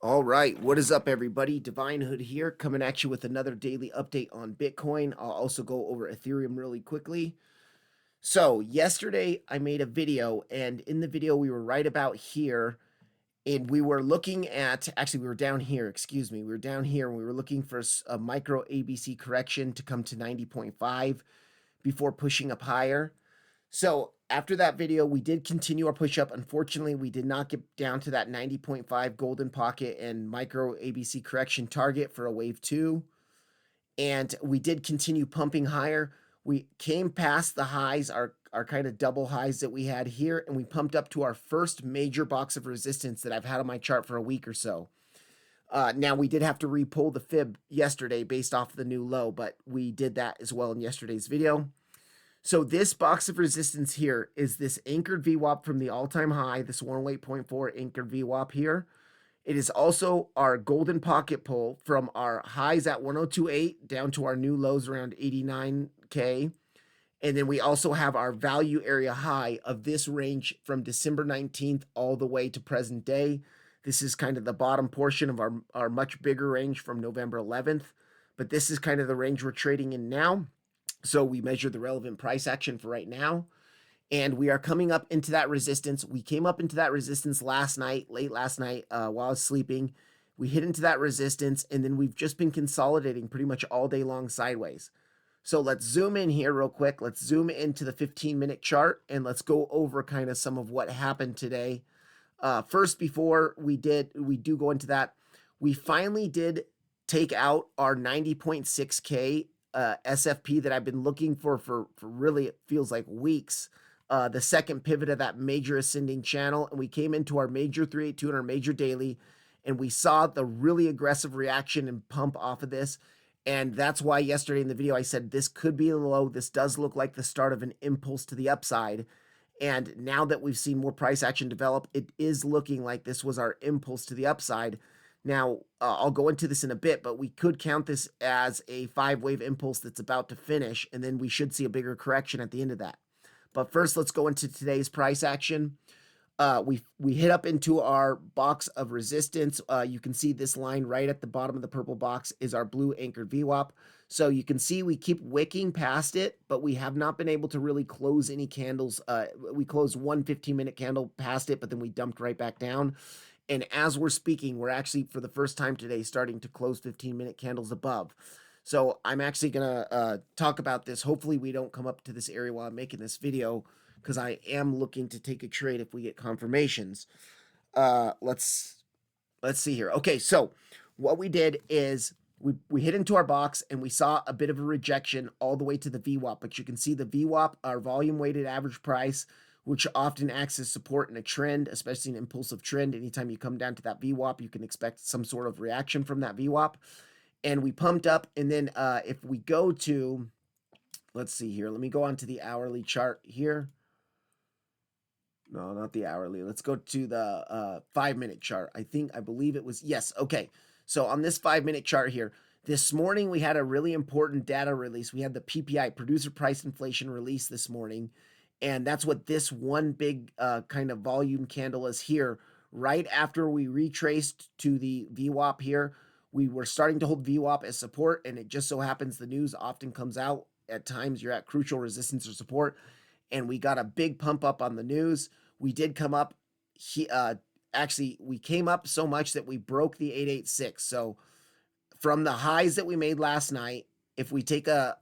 All right, what is up, everybody? Divine Hood here, coming at you with another daily update on Bitcoin. I'll also go over Ethereum really quickly. So, yesterday I made a video, and in the video, we were right about here, and we were looking at actually, we were down here, excuse me, we were down here, and we were looking for a micro ABC correction to come to 90.5 before pushing up higher. So after that video, we did continue our push up. Unfortunately, we did not get down to that 90.5 golden pocket and micro ABC correction target for a wave two. And we did continue pumping higher. We came past the highs, our kind of double highs that we had here, and we pumped up to our first major box of resistance that I've had on my chart for a week or so. Now, we did have to repull the fib yesterday based off the new low, but we did that as well in yesterday's video. So this box of resistance here is this anchored VWAP from the all-time high, this 108.4 anchored VWAP here. It is also our golden pocket pull from our highs at 102.8 down to our new lows around 89K. And then we also have our value area high of this range from December 19th all the way to present day. This is kind of the bottom portion of our much bigger range from November 11th. But this is kind of the range we're trading in now. So we measure the relevant price action for right now. And we are coming up into that resistance. We came up into that resistance last night, late last night, while I was sleeping. We hit into that resistance, and then we've just been consolidating pretty much all day long sideways. So let's zoom in here real quick. Let's zoom into the 15-minute chart, and let's go over kind of some of what happened today. First, before we do go into that, we finally did take out our 90.6K SFP that I've been looking for really, it feels like weeks. The second pivot of that major ascending channel, and we came into our major 382 and our major daily, and we saw the really aggressive reaction and pump off of this. And that's why yesterday in the video I said this could be a low. This does look like the start of an impulse to the upside. And now that we've seen more price action develop, it is looking like this was our impulse to the upside. Now, I'll go into this in a bit, but we could count this as a 5-wave impulse that's about to finish, and then we should see a bigger correction at the end of that. But first, let's go into today's price action. We hit up into our box of resistance. You can see this line right at the bottom of the purple box is our blue anchored VWAP. So you can see we keep wicking past it, but we have not been able to really close any candles. We closed one 15-minute candle past it, but then we dumped right back down. And as we're speaking, we're actually, for the first time today, starting to close 15-minute candles above. So I'm actually going to talk about this. Hopefully we don't come up to this area while I'm making this video, because I am looking to take a trade if we get confirmations. Let's see here. Okay, so what we did is we hit into our box and we saw a bit of a rejection all the way to the VWAP, but you can see the VWAP, our volume weighted average price, which often acts as support in a trend, especially an impulsive trend. Anytime you come down to that VWAP, you can expect some sort of reaction from that VWAP. And we pumped up, and then if we go to, let's see here, let me go on to the hourly chart here. No, not the hourly. Let's go to the 5-minute chart. I believe it was, yes, okay. So on this 5-minute chart here, this morning we had a really important data release. We had the PPI, producer price inflation release this morning, and that's what this one big kind of volume candle is here. Right after we retraced to the VWAP here, we were starting to hold VWAP as support, and it just so happens the news often comes out at times you're at crucial resistance or support, and we got a big pump up on the news. We did come up, actually, we came up so much that we broke the 886. So from the highs that we made last night, if we take a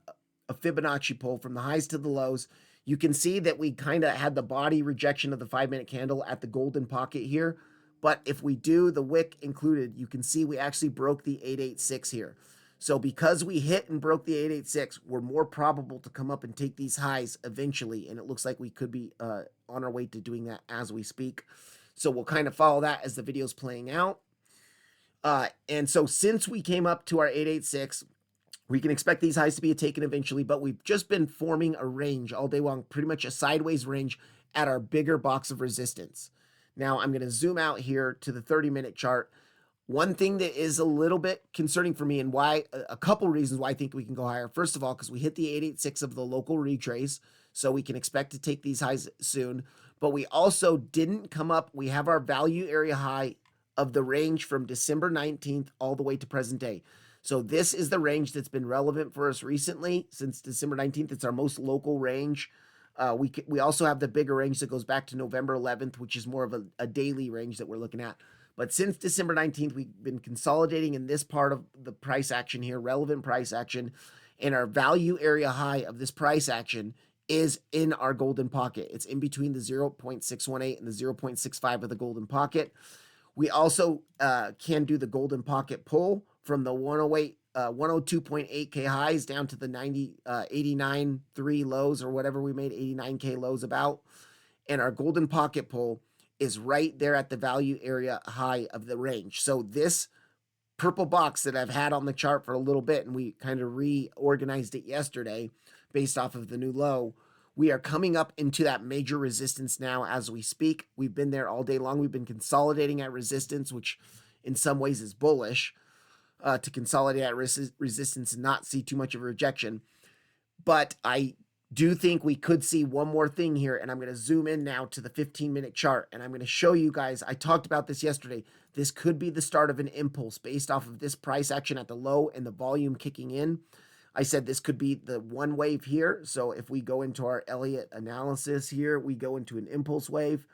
Fibonacci pull from the highs to the lows, you can see that we kind of had the body rejection of the 5-minute candle at the golden pocket here. But if we do the wick included, you can see we actually broke the 886 here. So because we hit and broke the 886, we're more probable to come up and take these highs eventually. And it looks like we could be on our way to doing that as we speak. So we'll kind of follow that as the video's playing out. And so since we came up to our 886, we can expect these highs to be taken eventually, but we've just been forming a range all day long, pretty much a sideways range at our bigger box of resistance. Now I'm going to zoom out here to the 30-minute chart. One thing that is a little bit concerning for me, and why, a couple reasons why I think we can go higher. First of all, because we hit the 886 of the local retrace, so we can expect to take these highs soon. But we also didn't come up. We have our value area high of the range from December 19th all the way to present day. So this is the range that's been relevant for us recently since December 19th. It's our most local range. We also have the bigger range that goes back to November 11th, which is more of a daily range that we're looking at. But since December 19th, we've been consolidating in this part of the price action here, relevant price action, and our value area high of this price action is in our golden pocket. It's in between the 0.618 and the 0.65 of the golden pocket. We also can do the golden pocket pull from the 102.8K highs down to the 89.3 lows or whatever we made 89K lows about. And our golden pocket pull is right there at the value area high of the range. So this purple box that I've had on the chart for a little bit, and we kind of reorganized it yesterday based off of the new low, we are coming up into that major resistance now as we speak. We've been there all day long. We've been consolidating at resistance, which in some ways is bullish, to consolidate at resistance and not see too much of a rejection. But I do think we could see one more thing here, and I'm going to zoom in now to the 15-minute chart, and I'm going to show you guys, I talked about this yesterday, this could be the start of an impulse based off of this price action at the low and the volume kicking in. I said this could be the one wave here. So if we go into our Elliott analysis here, we go into an impulse wave,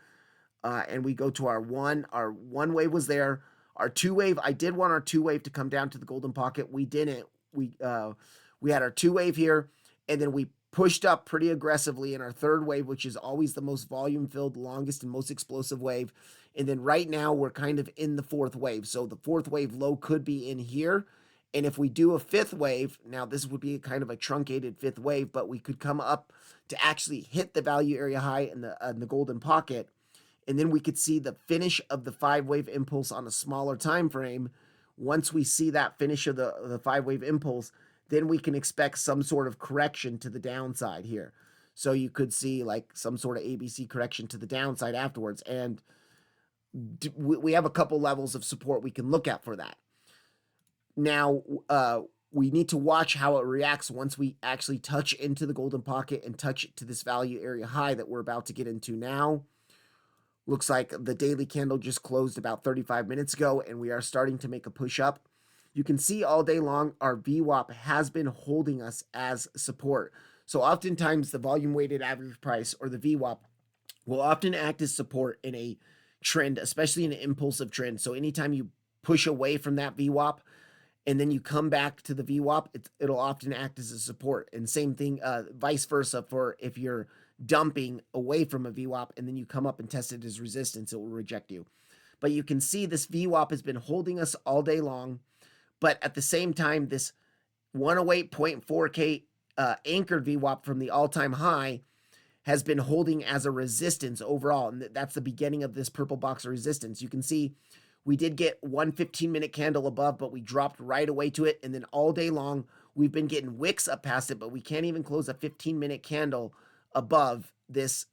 and we go to our one wave was there. Our two wave, I did want our two wave to come down to the golden pocket. We didn't. We had our two wave here, and then we pushed up pretty aggressively in our third wave, which is always the most volume filled, longest and most explosive wave. And then right now we're kind of in the fourth wave. So the fourth wave low could be in here. And if we do a fifth wave, now this would be kind of a truncated fifth wave, but we could come up to actually hit the value area high in the golden pocket. And then we could see the finish of the 5-wave impulse on a smaller time frame. Once we see that finish of the 5-wave impulse, then we can expect some sort of correction to the downside here. So you could see like some sort of ABC correction to the downside afterwards. And we have a couple levels of support we can look at for that. Now, we need to watch how it reacts once we actually touch into the golden pocket and touch it to this value area high that we're about to get into now. Looks like the daily candle just closed about 35 minutes ago, and we are starting to make a push up. You can see all day long our VWAP has been holding us as support. So oftentimes the volume weighted average price, or the VWAP, will often act as support in a trend, especially in an impulsive trend. So anytime you push away from that VWAP and then you come back to the VWAP, it'll often act as a support. And same thing, vice versa, for if you're dumping away from a VWAP and then you come up and test it as resistance, it will reject you. But you can see this VWAP has been holding us all day long. But at the same time, this 108.4K anchored VWAP from the all-time high has been holding as a resistance overall. And that's the beginning of this purple box of resistance. You can see we did get one 15-minute candle above, but we dropped right away to it. And then all day long, we've been getting wicks up past it, but we can't even close a 15-minute candle above this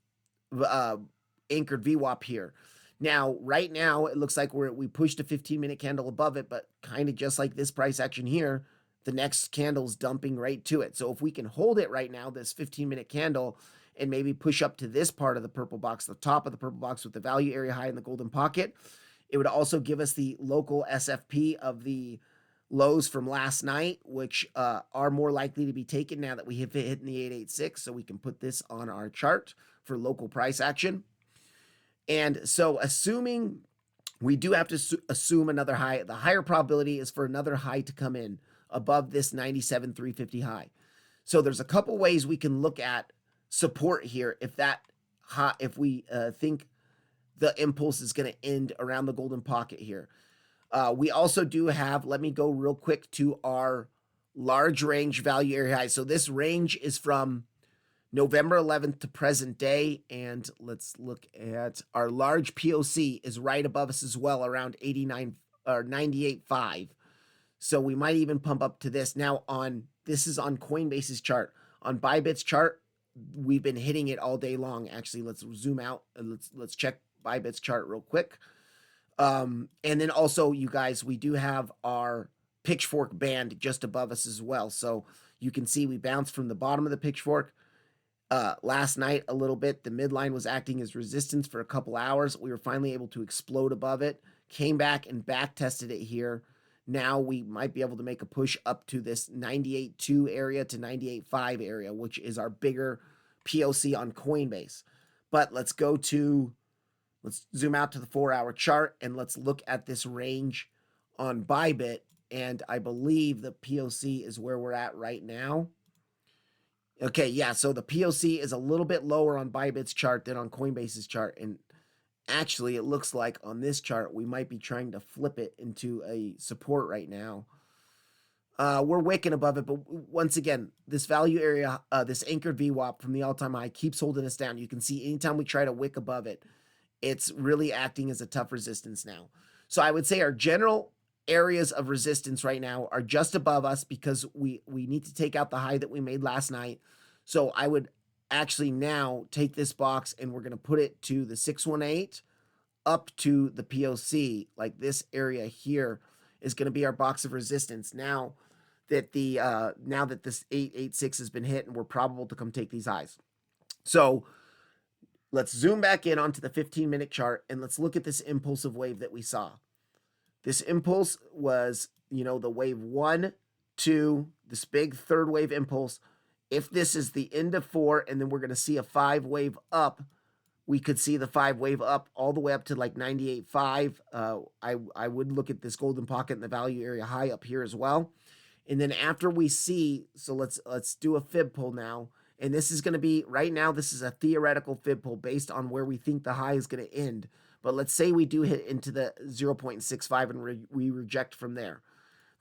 anchored VWAP here. Now, right now, it looks like we pushed a 15-minute candle above it, but kind of just like this price action here, the next candle's dumping right to it. So if we can hold it right now, this 15-minute candle, and maybe push up to this part of the purple box, the top of the purple box with the value area high in the golden pocket, it would also give us the local SFP of the lows from last night, which are more likely to be taken now that we have hit in the 886. So we can put this on our chart for local price action. And so assuming we do have to assume another high, the higher probability is for another high to come in above this 97,350 high. So there's a couple ways we can look at support here if we think the impulse is going to end around the golden pocket here. We also do have, let me go real quick to our large range value area high. So this range is from November 11th to present day, and let's look at our large POC is right above us as well, around 89 or 98.5. So we might even pump up to this. Now this is on Coinbase's chart. On Bybit's chart, we've been hitting it all day long. Actually, let's zoom out and let's check Bybit's chart real quick. And then also, you guys, we do have our pitchfork band just above us as well. So you can see we bounced from the bottom of the pitchfork. Last night a little bit, the midline was acting as resistance for a couple hours. We were finally able to explode above it, came back and back tested it here. Now we might be able to make a push up to this 98.2 area to 98.5 area, which is our bigger POC on Coinbase. But let's zoom out to the 4-hour chart and let's look at this range on Bybit. And I believe the POC is where we're at right now. Okay, yeah, so the POC is a little bit lower on Bybit's chart than on Coinbase's chart. And actually, it looks like on this chart, we might be trying to flip it into a support right now. We're wicking above it, but once again, this value area, this anchored VWAP from the all-time high keeps holding us down. You can see anytime we try to wick above it, it's really acting as a tough resistance now. So I would say our general areas of resistance right now are just above us because we need to take out the high that we made last night. So I would actually now take this box and we're going to put it to the 618 up to the POC. Like this area here is going to be our box of resistance. Now that this 886 has been hit and we're probable to come take these highs. So let's zoom back in onto the 15-minute chart and let's look at this impulsive wave that we saw. This impulse was, the wave 1, 2, this big third wave impulse. If this is the end of 4 and then we're going to see a 5 wave up, we could see the 5 wave up all the way up to like 98.5. I would look at this golden pocket and the value area high up here as well. And then after we see, so let's do a fib pull now. And this is going to be, right now, this is a theoretical fib pull based on where we think the high is going to end. But let's say we do hit into the 0.65 and we reject from there.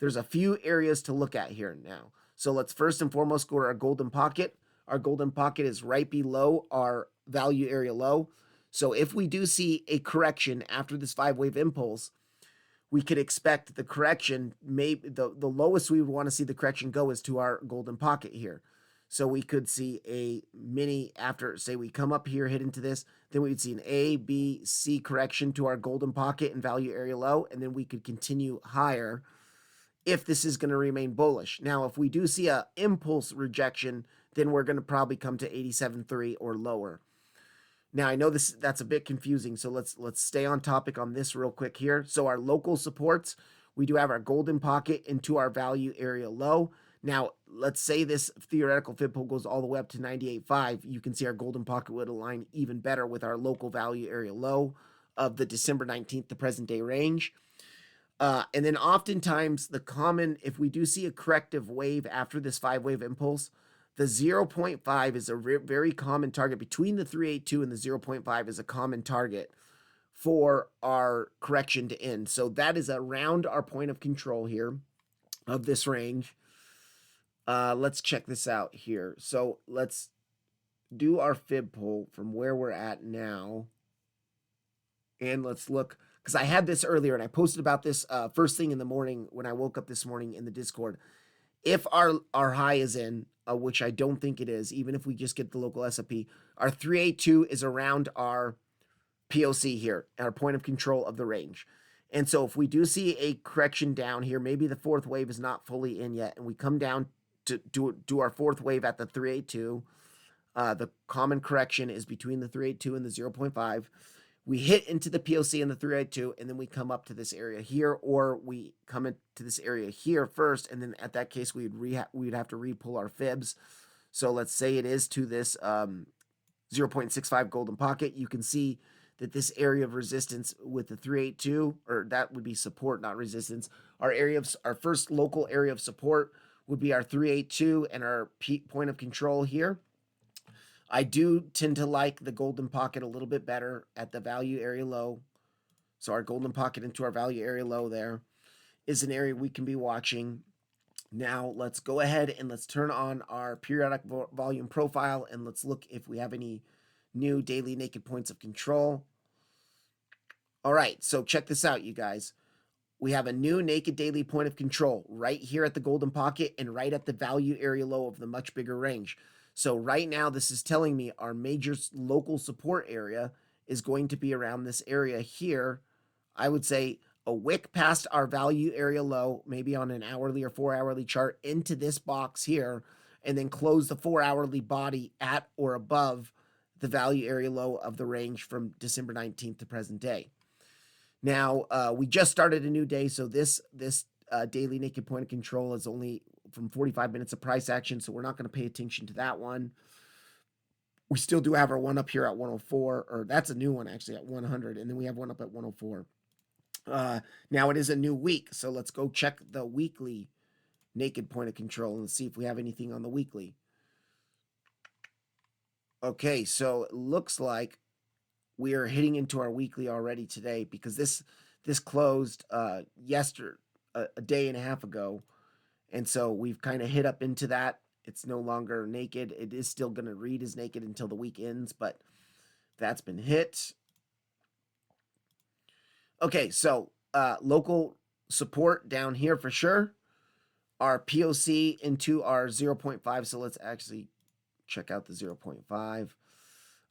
There's a few areas to look at here now. So let's first and foremost go to our golden pocket. Our golden pocket is right below our value area low. So if we do see a correction after this 5-wave impulse, we could expect the correction, maybe the lowest we would want to see the correction go is to our golden pocket here. So we could see a mini after, say we come up here, hit into this, then we would see an A, B, C correction to our golden pocket and value area low, and then we could continue higher if this is going to remain bullish. Now, if we do see a impulse rejection, then we're going to probably come to 87.3 or lower. Now, I know that's a bit confusing, so let's stay on topic on this real quick here. So our local supports, we do have our golden pocket into our value area low. Now, let's say this theoretical fib pull goes all the way up to 98.5. You can see our golden pocket would align even better with our local value area low of the December 19th, the present day range. And then oftentimes if we do see a corrective wave after this 5-wave impulse, the 0.5 is a very common target. Between the 382 and the 0.5 is a common target for our correction to end. So that is around our point of control here of this range. Let's check this out here. So let's do our fib pull from where we're at now. And let's look, because I had this earlier and I posted about this first thing in the morning when I woke up this morning in the Discord. If our high is in, which I don't think it is, even if we just get the local S&P, our 382 is around our POC here, our point of control of the range. And so if we do see a correction down here, maybe the 4th wave is not fully in yet, and we come down to do our 4th wave at the 382, the common correction is between the 382 and the 0.5. We hit into the POC and the 382, and then we come up to this area here, or we come into this area here first, and then at that case, we'd have to re-pull our fibs. So let's say it is to this 0.65 golden pocket. You can see that this area of resistance with the 382, or that would be support, not resistance. Our first local area of support would be our 382 and our point of control here. I do tend to like the golden pocket a little bit better at the value area low. So our golden pocket into our value area low there is an area we can be watching. Now let's go ahead and let's turn on our periodic volume profile and let's look if we have any new daily naked points of control. All right, so check this out, you guys. We have a new naked daily point of control right here at the golden pocket and right at the value area low of the much bigger range. So right now, this is telling me our major local support area is going to be around this area here. I would say a wick past our value area low, maybe on an hourly or 4-hourly chart, into this box here, and then close the 4-hourly body at or above the value area low of the range from December 19th to present day. Now, we just started a new day, so this daily naked point of control is only from 45 minutes of price action, so we're not going to pay attention to that one. We still do have our one up here at 104, or that's a new one actually at 100, and then we have one up at 104. Now it is a new week, so let's go check the weekly naked point of control and see if we have anything on the weekly. Okay, so it looks like we are hitting into our weekly already today because this closed yesterday, a day and a half ago, and so we've kind of hit up into that. It's no longer naked. It is still going to read as naked until the week ends, but that's been hit. Okay, so local support down here for sure. Our POC into our 0.5. So let's actually check out the 0.5.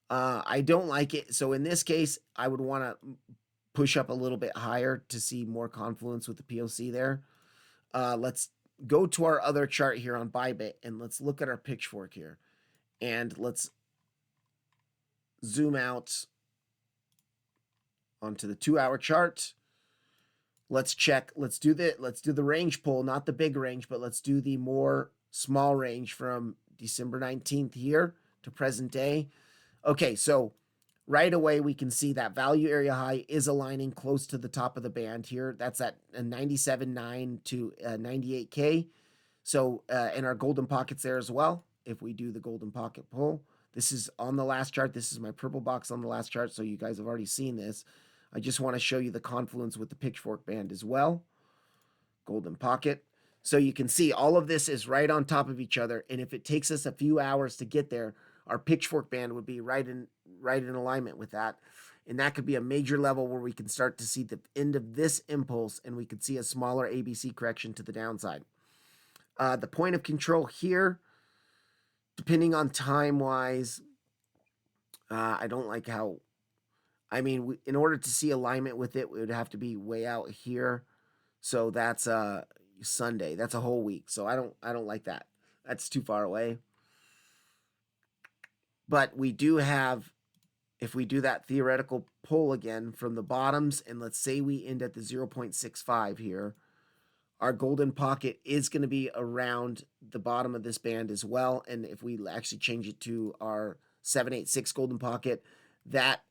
I don't like it. So in this case, I would want to push up a little bit higher to see more confluence with the POC there. Let's go to our other chart here on Bybit and let's look at our pitchfork here. And let's zoom out onto the 2-hour chart. Let's check. Let's do the range pull, not the big range, but let's do the more small range from December 19th here to present day. Okay, so right away we can see that value area high is aligning close to the top of the band here. That's at 97.9 to 98K. So, and our golden pockets there as well. If we do the golden pocket pull, this is on the last chart. This is my purple box on the last chart. So you guys have already seen this. I just want to show you the confluence with the pitchfork band as well. Golden pocket. So you can see all of this is right on top of each other. And if it takes us a few hours to get there, our pitchfork band would be right in alignment with that. And that could be a major level where we can start to see the end of this impulse and we could see a smaller ABC correction to the downside. The point of control here, depending on time-wise, I don't like how, I mean, in order to see alignment with it, we would have to be way out here. So that's Sunday. That's a whole week. So I don't like that. That's too far away. But we do have, if we do that theoretical pull again from the bottoms, and let's say we end at the 0.65 here, our golden pocket is going to be around the bottom of this band as well. And if we actually change it to our 786 golden pocket, that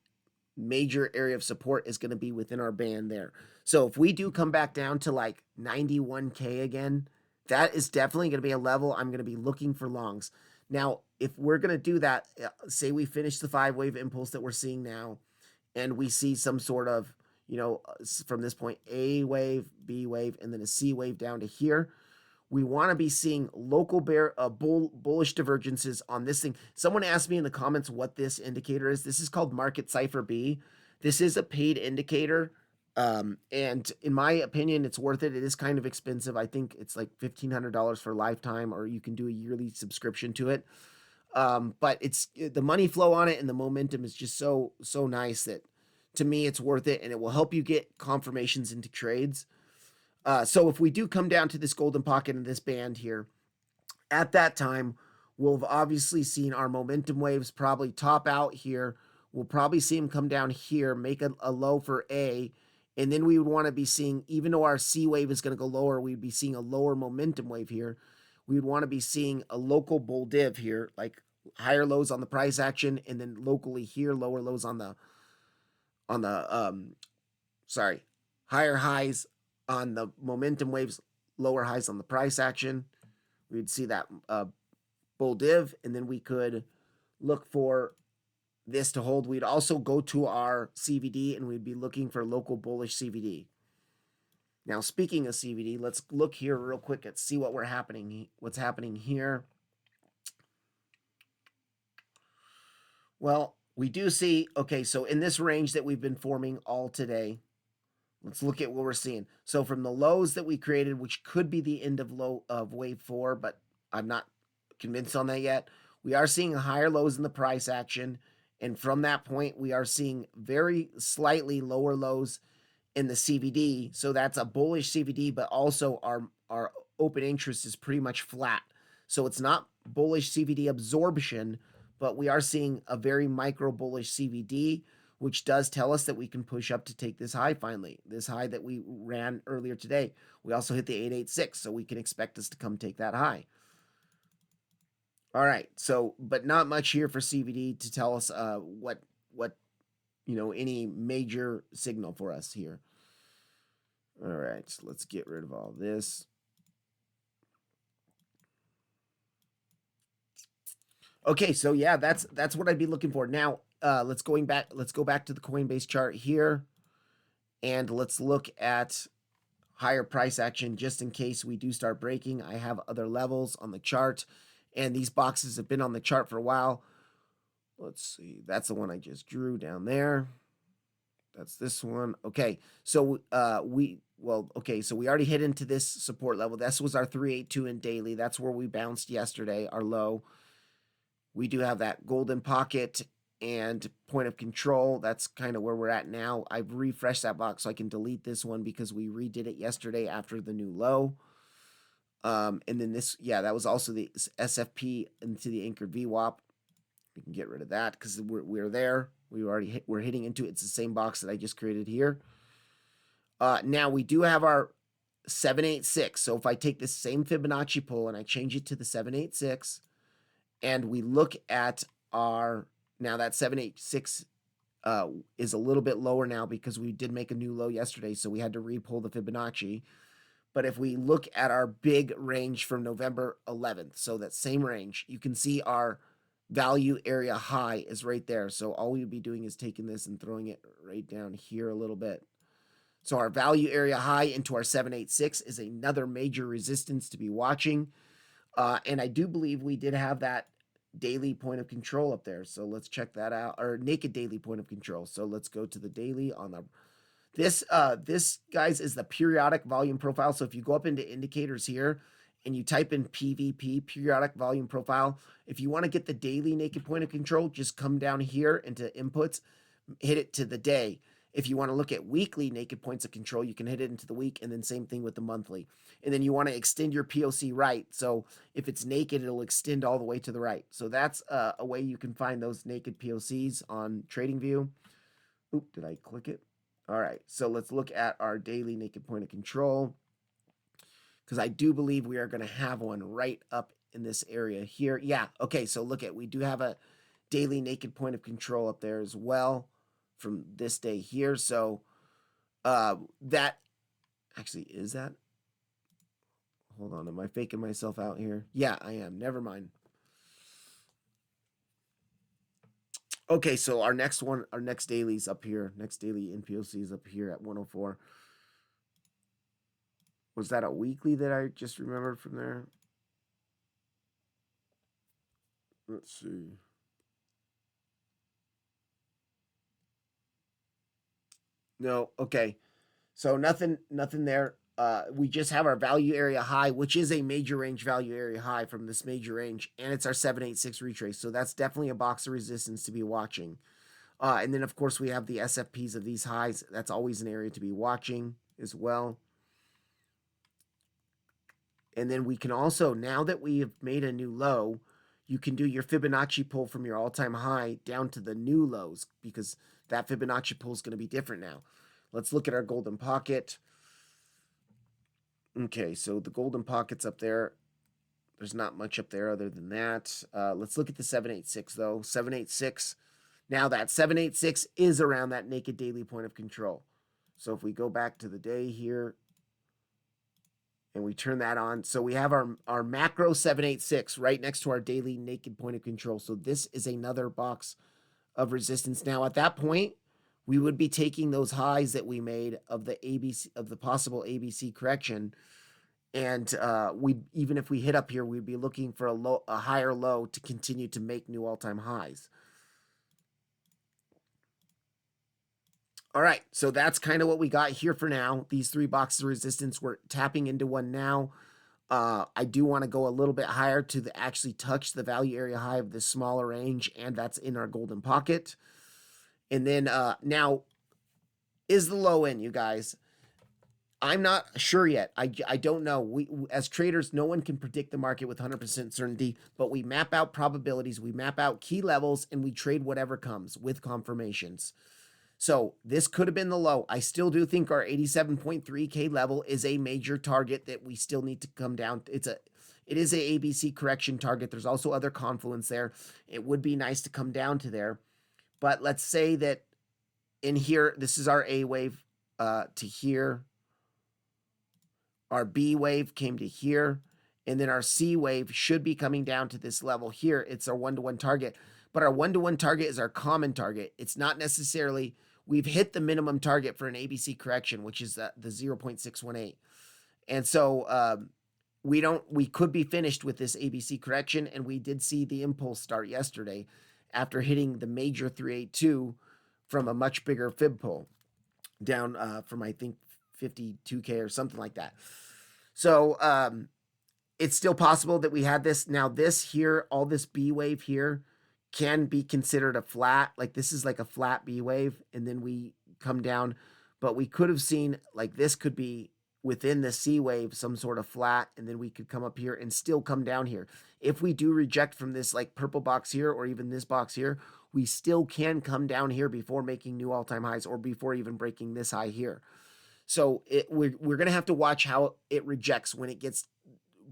major area of support is going to be within our band there. So if we do come back down to like 91K again, that is definitely going to be a level I'm going to be looking for longs. Now, if we're going to do that, say we finish the 5-wave impulse that we're seeing now, and we see some sort of, from this point, A wave, B wave, and then a C wave down to here, we want to be seeing local bullish divergences on this thing. Someone asked me in the comments what this indicator is. This is called Market Cipher B. This is a paid indicator. And in my opinion, it's worth it. It is kind of expensive. I think it's like $1,500 for a lifetime, or you can do a yearly subscription to it. But it's the money flow on it and the momentum is just so nice that to me it's worth it, and it will help you get confirmations into trades. So if we do come down to this golden pocket in this band here, at that time, we'll have obviously seen our momentum waves probably top out here. We'll probably see them come down here, make a low for A, and then we would want to be seeing, even though our C wave is going to go lower, we'd be seeing a lower momentum wave here. We would want to be seeing a local bull div here, like higher lows on the price action, and then locally here, lower lows on the higher highs on the momentum waves, lower highs on the price action. We'd see that bull div, and then we could look for this to hold. We'd also go to our CVD, and we'd be looking for local bullish CVD. Now, speaking of CVD, let's look here real quick and see what's happening here. Well, we do see, okay, so in this range that we've been forming all today, let's look at what we're seeing. So from the lows that we created, which could be the end of wave 4, but I'm not convinced on that yet, we are seeing higher lows in the price action. And from that point, we are seeing very slightly lower lows in the CVD. So that's a bullish CVD, but also our open interest is pretty much flat. So it's not bullish CVD absorption, but we are seeing a very micro bullish CVD which does tell us that we can push up to take this high finally. This high that we ran earlier today. We also hit the 886, so we can expect us to come take that high. All right, so but not much here for CVD to tell us what any major signal for us here. All right, so let's get rid of all this. Okay, so yeah, that's what I'd be looking for. Now, let's go back to the Coinbase chart here, and let's look at higher price action just in case we do start breaking. I have other levels on the chart, and these boxes have been on the chart for a while. Let's see, that's the one I just drew down there. That's this one. Okay, so we already hit into this support level. This was our 382 in daily. That's where we bounced yesterday, our low. We do have that golden pocket and point of control. That's kind of where we're at now. I've refreshed that box so I can delete this one because we redid it yesterday after the new low. And then this, yeah, that was also the SFP into the anchored VWAP. We can get rid of that because we're there. We're hitting into it. It's the same box that I just created here. Now we do have our 786. So if I take this same Fibonacci pull and I change it to the 786, and we look at our, now that 786 is a little bit lower now because we did make a new low yesterday, so we had to re-pull the Fibonacci. But if we look at our big range from November 11th, so that same range, you can see our value area high is right there. So all we would be doing is taking this and throwing it right down here a little bit. So our value area high into our 786 is another major resistance to be watching. And I do believe we did have that daily point of control up there. So let's check that out, or naked daily point of control. So let's go to the daily on the, this guys is the periodic volume profile. So if you go up into indicators here and you type in PVP, periodic volume profile, if you want to get the daily naked point of control, just come down here into inputs, hit it to the day. If you want to look at weekly naked points of control, you can hit it into the week, and then same thing with the monthly. And then you want to extend your POC right. So if it's naked, it'll extend all the way to the right. So that's a way you can find those naked POCs on TradingView. Oop, did I click it? All right, so let's look at our daily naked point of control, because I do believe we are going to have one right up in this area here. Yeah, okay, so look at, we do have a daily naked point of control up there as well from this day here. So that actually is that. Hold on, am I faking myself out here? Yeah, I am. Never mind. Okay, so our next one, our next daily's up here. Next daily in POC is up here at 104. Was that a weekly that I just remembered from there? Let's see. No, okay. So nothing there. We just have our value area high, which is a major range value area high from this major range, and it's our 786 retrace. So that's definitely a box of resistance to be watching. And then, of course, we have the SFPs of these highs. That's always an area to be watching as well. And then we can also, now that we have made a new low, you can do your Fibonacci pull from your all-time high down to the new lows, because that Fibonacci pull is going to be different now. Let's look at our golden pocket. Okay, so the golden pocket's up there. There's not much up there other than that. Let's look at the 786, though. 786. Now that 786 is around that naked daily point of control. So if we go back to the day here and we turn that on, so we have our macro 786 right next to our daily naked point of control. So this is another box of resistance. Now at that point, we would be taking those highs that we made of the ABC, of the possible ABC correction, and we, even if we hit up here, we'd be looking for a higher low to continue to make new all-time highs. All right, so that's kind of what we got here for now. These three boxes of resistance, we're tapping into one now. I do want to go a little bit higher to actually touch the value area high of this smaller range, and that's in our golden pocket. And then now is the low in, you guys. I'm not sure yet. I don't know. We, as traders, no one can predict the market with 100% certainty, but we map out probabilities, we map out key levels, and we trade whatever comes with confirmations. So this could have been the low. I still do think our 87.3K level is a major target that we still need to come down. It is a ABC correction target. There's also other confluence there. It would be nice to come down to there. But let's say that in here, this is our A wave to here. Our B wave came to here. And then our C wave should be coming down to this level here. It's our 1-to-1 target. But our 1-to-1 target is our common target. It's not necessarily, we've hit the minimum target for an ABC correction, which is the 0.618. And so we could be finished with this ABC correction. And we did see the impulse start yesterday after hitting the major 382 from a much bigger fib pull down from, I think, 52K or something like that. So it's still possible that we had this. Now this here, all this B wave here can be considered a flat. Like this is like a flat B wave, and then we come down. But we could have seen like this could be within the C wave, some sort of flat, and then we could come up here and still come down here. If we do reject from this like purple box here or even this box here, we still can come down here before making new all-time highs or before even breaking this high here. So we're going to have to watch how it rejects when it gets,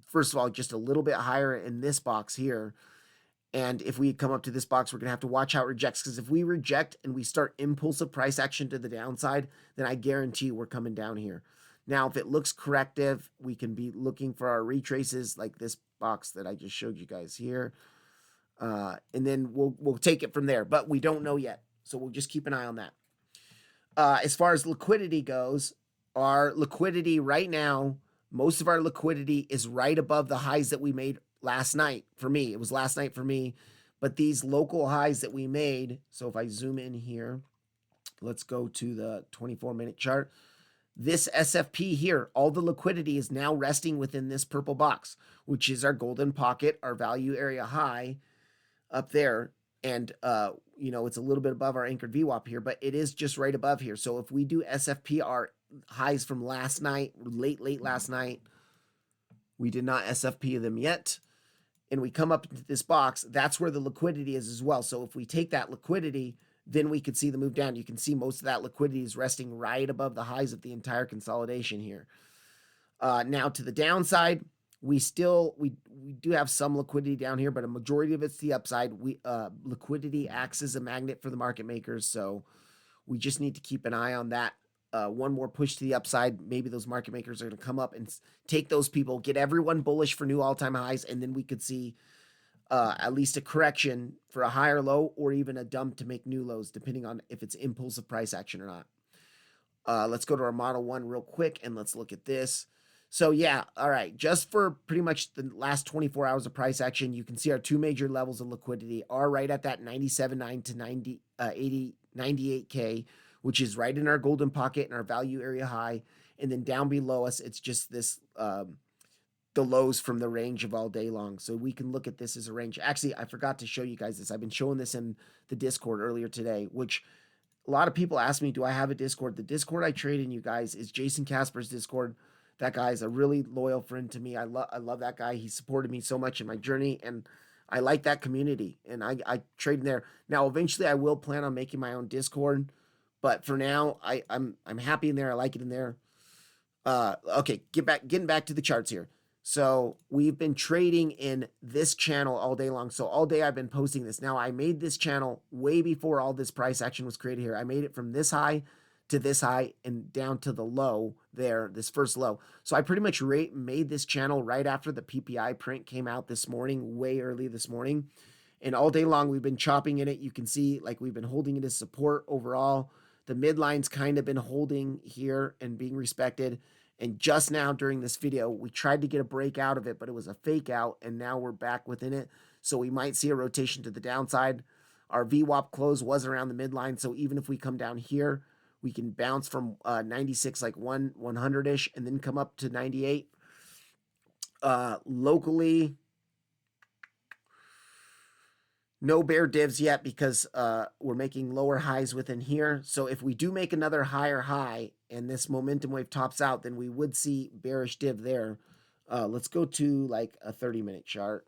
first of all, just a little bit higher in this box here. And if we come up to this box, we're going to have to watch how it rejects. Because if we reject and we start impulsive price action to the downside, then I guarantee we're coming down here. Now, if it looks corrective, we can be looking for our retraces like this box that I just showed you guys here. And then we'll take it from there. But we don't know yet. So we'll just keep an eye on that. As far as liquidity goes, our liquidity right now, most of our liquidity is right above the highs that we made last night. For me, it was last night for me. But these local highs that we made, so if I zoom in here, let's go to the 24-minute chart. This SFP here, all the liquidity is now resting within this purple box, which is our golden pocket, our value area high up there. And, you know, it's a little bit above our anchored VWAP here, but it is just right above here. So if we do SFP, our highs from last night, late last night, we did not SFP them yet. And we come up into this box, that's where the liquidity is as well. So if we take that liquidity, then we could see the move down. You can see most of that liquidity is resting right above the highs of the entire consolidation here. Now to the downside, we do have some liquidity down here, but a majority of it's the upside. Liquidity acts as a magnet for the market makers, so we just need to keep an eye on that. One more push to the upside, maybe those market makers are going to come up and take those people, get everyone bullish for new all-time highs, and then we could see at least a correction for a higher low or even a dump to make new lows, depending on if it's impulsive price action or not. Let's go to our Model 1 real quick, and let's look at this. So yeah, all right, just for pretty much the last 24 hours of price action, you can see our two major levels of liquidity are right at that 97.9 to 98K, which is right in our golden pocket and our value area high. And then down below us, it's just this, the lows from the range of all day long. So we can look at this as a range. Actually, I forgot to show you guys this. I've been showing this in the Discord earlier today, which a lot of people ask me, do I have a Discord? The Discord I trade in, you guys, is Jason Casper's Discord. That guy is a really loyal friend to me. I love that guy. He supported me so much in my journey, and I like that community, and I trade in there. Now, eventually I will plan on making my own Discord, but for now, I'm happy in there. I like it in there. Okay, getting back to the charts here. So we've been trading in this channel all day long. So all day I've been posting this. Now I made this channel way before all this price action was created here. I made it from this high to this high and down to the low there, this first low. So I pretty much made this channel right after the PPI print came out this morning, way early this morning. And all day long we've been chopping in it. You can see like we've been holding it as support overall. The midline's kind of been holding here and being respected. And just now during this video, we tried to get a break out of it, but it was a fake out, and now we're back within it. So we might see a rotation to the downside. Our VWAP close was around the midline, so even if we come down here, we can bounce from 96, like 100-ish, and then come up to 98. Locally, no bear divs yet because we're making lower highs within here. So if we do make another higher high and this momentum wave tops out, then we would see bearish div there. Let's go to like a 30-minute chart.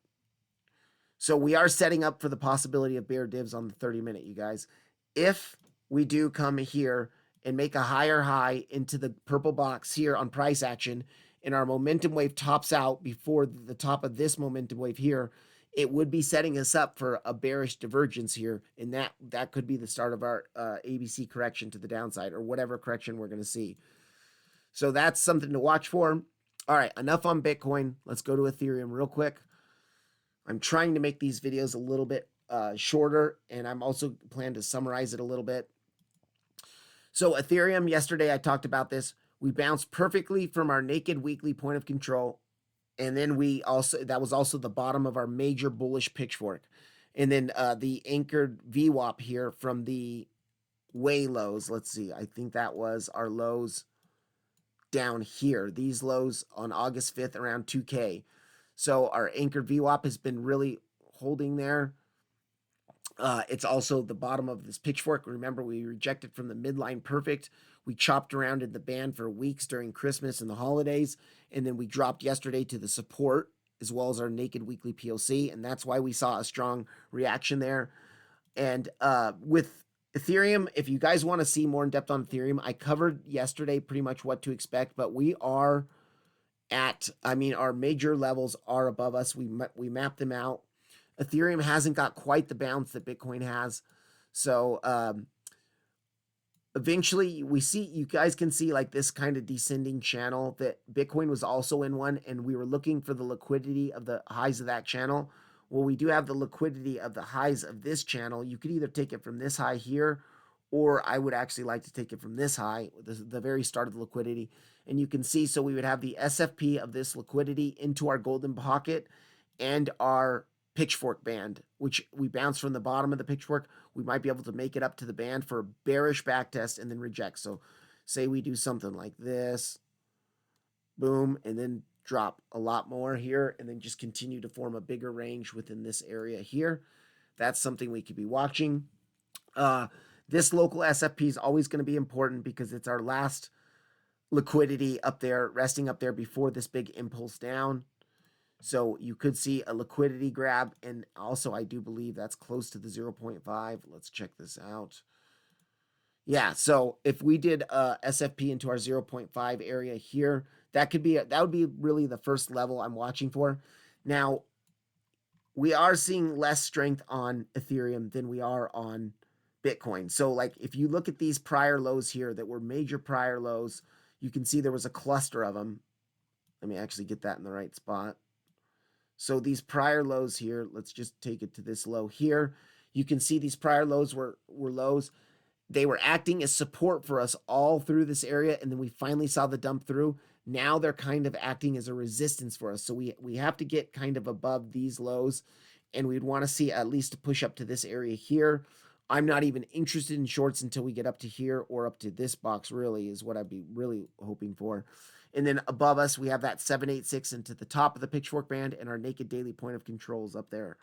So we are setting up for the possibility of bear divs on the 30-minute, you guys. If we do come here and make a higher high into the purple box here on price action, and our momentum wave tops out before the top of this momentum wave here, it would be setting us up for a bearish divergence here, and that could be the start of our ABC correction to the downside, or whatever correction we're going to see. So that's something to watch for. All right, enough on Bitcoin. Let's go to Ethereum real quick. I'm trying to make these videos a little bit shorter, and I'm also planning to summarize it a little bit. So Ethereum, yesterday I talked about this. We bounced perfectly from our naked weekly point of control. And then that was also the bottom of our major bullish pitchfork. And then the anchored VWAP here from the way lows. Let's see. I think that was our lows down here. These lows on August 5th around 2K. So our anchored VWAP has been really holding there. It's also the bottom of this pitchfork. Remember, we rejected from the midline perfect. We chopped around in the band for weeks during Christmas and the holidays, and then we dropped yesterday to the support as well as our naked weekly POC, and that's why we saw a strong reaction there. And with Ethereum, if you guys want to see more in depth on Ethereum, I covered yesterday pretty much what to expect, but we are our major levels are above us. We mapped them out. Ethereum hasn't got quite the bounce that Bitcoin has. So eventually you guys can see like this kind of descending channel that Bitcoin was also in one, and we were looking for the liquidity of the highs of that channel. Well, we do have the liquidity of the highs of this channel. You could either take it from this high here, or I would actually like to take it from this high, the very start of the liquidity. And you can see, so we would have the SFP of this liquidity into our golden pocket and our pitchfork band, which we bounce from the bottom of the pitchfork. We might be able to make it up to the band for a bearish backtest and then reject. So say we do something like this, boom, and then drop a lot more here, and then just continue to form a bigger range within this area here. That's something we could be watching. This local SFP is always going to be important because it's our last liquidity up there, resting up there before this big impulse down. So you could see a liquidity grab, and also I do believe that's close to the 0.5. Let's check this out. Yeah, so if we did SFP into our 0.5 area here, that would be really the first level I'm watching for. Now, we are seeing less strength on Ethereum than we are on Bitcoin. So like if you look at these prior lows here that were major prior lows, you can see there was a cluster of them. Let me actually get that in the right spot. So these prior lows here, let's just take it to this low here. You can see these prior lows were lows. They were acting as support for us all through this area, and then we finally saw the dump through. Now they're kind of acting as a resistance for us. So we have to get kind of above these lows, and we'd want to see at least a push up to this area here. I'm not even interested in shorts until we get up to here or up to this box, really, is what I'd be really hoping for. And then above us, we have that 786 into the top of the pitchfork band, and our naked daily point of controls up there.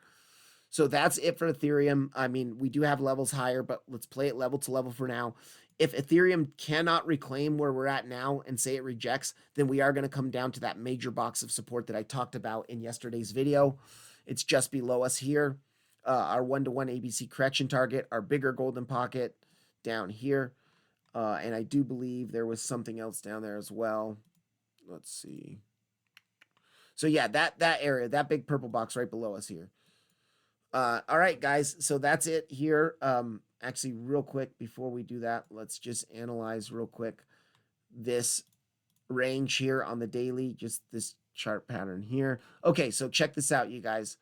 So that's it for Ethereum. I mean, we do have levels higher, but let's play it level to level for now. If Ethereum cannot reclaim where we're at now and say it rejects, then we are going to come down to that major box of support that I talked about in yesterday's video. It's just below us here. Our 1-to-1 ABC correction target, our bigger golden pocket down here. And I do believe there was something else down there as well. Let's see. So yeah, that area, that big purple box right below us here. All right, guys. So that's it here. Actually, real quick before we do that, let's just analyze real quick this range here on the daily, just this chart pattern here. Okay, so check this out, you guys.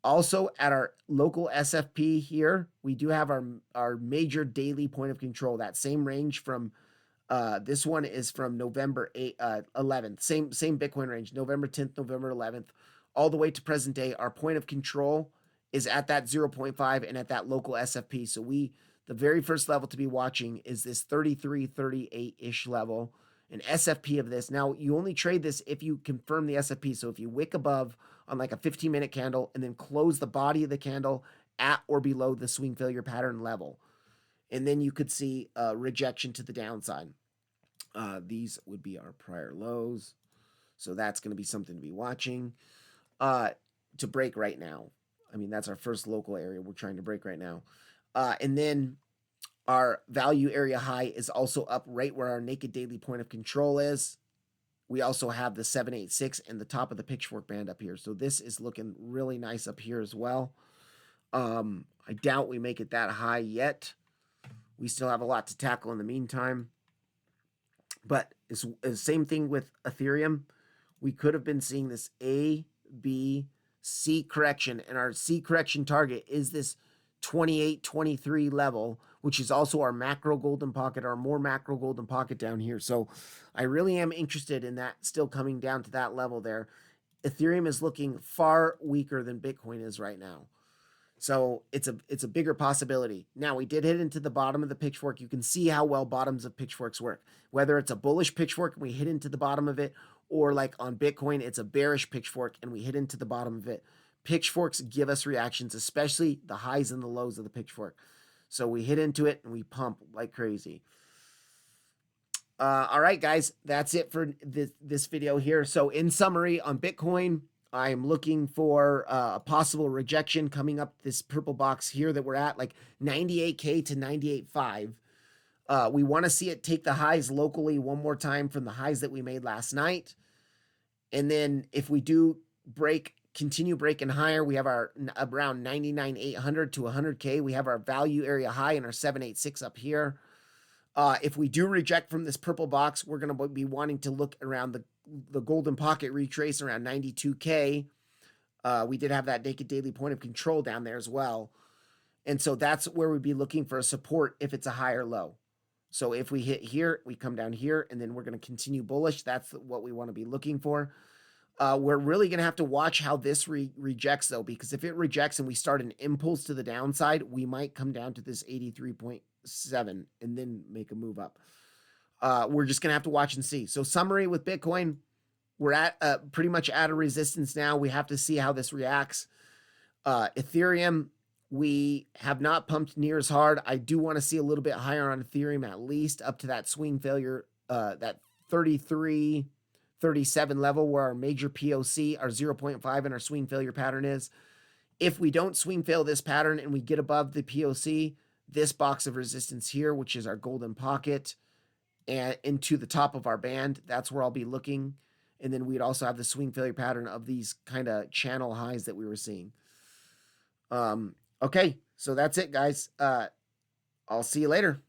Also, at our local SFP here, we do have our major daily point of control. That same range from this one is from November 11th. Same Bitcoin range, November 10th, November 11th, all the way to present day. Our point of control is at that 0.5 and at that local SFP. So the very first level to be watching is this 33, 38-ish level, an SFP of this. Now, you only trade this if you confirm the SFP. So if you wick above on like a 15-minute candle and then close the body of the candle at or below the swing failure pattern level, and then you could see rejection to the downside. These would be our prior lows. So that's going to be something to be watching. To break right now. I mean, that's our first local area we're trying to break right now. And then Our value area high is also up right where our naked daily point of control is. We also have the 786 and the top of the pitchfork band up here. So this is looking really nice up here as well. I doubt we make it that high yet. We still have a lot to tackle in the meantime. But it's the same thing with Ethereum. We could have been seeing this A, B, C correction, and our C correction target is this 2823 level, which is also our macro golden pocket, our more macro golden pocket down here. So I really am interested in that still coming down to that level there. Ethereum is looking far weaker than Bitcoin is right now. So it's a bigger possibility. Now we did hit into the bottom of the pitchfork. You can see how well bottoms of pitchforks work. Whether it's a bullish pitchfork and we hit into the bottom of it, or like on Bitcoin, it's a bearish pitchfork and we hit into the bottom of it. Pitchforks give us reactions, especially the highs and the lows of the pitchfork. So we hit into it and we pump like crazy. All right, guys, that's it for this video here. So in summary on Bitcoin, I'm looking for a possible rejection coming up this purple box here that we're at, like 98K to 98.5. We want to see it take the highs locally one more time from the highs that we made last night. And then if we do continue breaking higher, we have our around 99,800 to 100K. We have our value area high and our 786 up here. If we do reject from this purple box, we're going to be wanting to look around the golden pocket retrace around 92K. We did have that naked daily point of control down there as well. And so that's where we'd be looking for a support if it's a higher low. So if we hit here, we come down here, and then we're going to continue bullish. That's what we want to be looking for. We're really going to have to watch how this rejects, though, because if it rejects and we start an impulse to the downside, we might come down to this 83.7 and then make a move up. We're just going to have to watch and see. So summary with Bitcoin, we're at pretty much at a resistance now. We have to see how this reacts. Ethereum, we have not pumped near as hard. I do want to see a little bit higher on Ethereum, at least up to that swing failure, that 33, 37 level where our major POC, our 0.5 and our swing failure pattern is. If we don't swing fail this pattern and we get above the POC, this box of resistance here, which is our golden pocket, and into the top of our band, that's where I'll be looking. And then we'd also have the swing failure pattern of these kind of channel highs that we were seeing. Okay, so that's it, guys. I'll see you later.